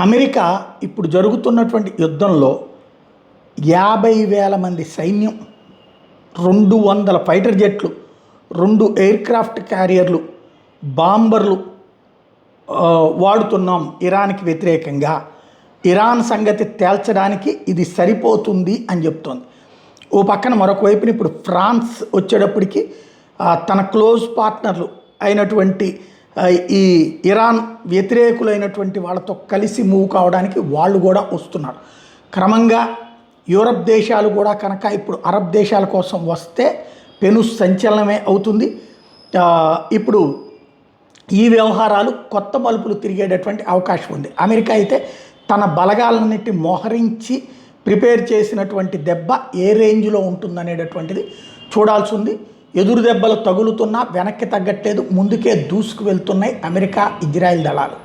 America ఇప్పుడు జరుగుతున్నటువంటి యుద్ధంలో 50,000 మంది సైన్యం, 200 ఫైటర్ జెట్లు, 2 ఎయిర్క్రాఫ్ట్ క్యారియర్లు, బాంబర్లు వాడుతున్నాం ఇరాన్కి వ్యతిరేకంగా. ఇరాన్ సంగతి తేల్చడానికి ఇది సరిపోతుంది అని చెప్తోంది. ఓ పక్కన మరొక వైపున ఇప్పుడు ఫ్రాన్స్ వచ్చేటప్పటికి తన క్లోజ్ పార్ట్నర్లు అయినటువంటి ఈ ఇరాన్ వ్యతిరేకులైనటువంటి వాళ్ళతో కలిసి మూవ్ కావడానికి వాళ్ళు కూడా వస్తున్నారు. క్రమంగా యూరప్ దేశాలు కూడా కనుక ఇప్పుడు అరబ్ దేశాల కోసం వస్తే పెను సంచలనమే అవుతుంది. ఇప్పుడు ఈ వ్యవహారాలు కొత్త మలుపులు తిరిగేటటువంటి అవకాశం ఉంది. అమెరికా అయితే తన బలగాలన్నిటి మోహరించి ప్రిపేర్ చేసినటువంటి దెబ్బ ఏ రేంజ్లో ఉంటుందనేటటువంటిది చూడాల్సి ఉంది. ఎదురు దెబ్బలు తగులుతున్నా వెనక్కి తగ్గట్లేదు, ముందుకే దూసుకు వెళ్తున్నాయి అమెరికా ఇజ్రాయెల్ దళాలు.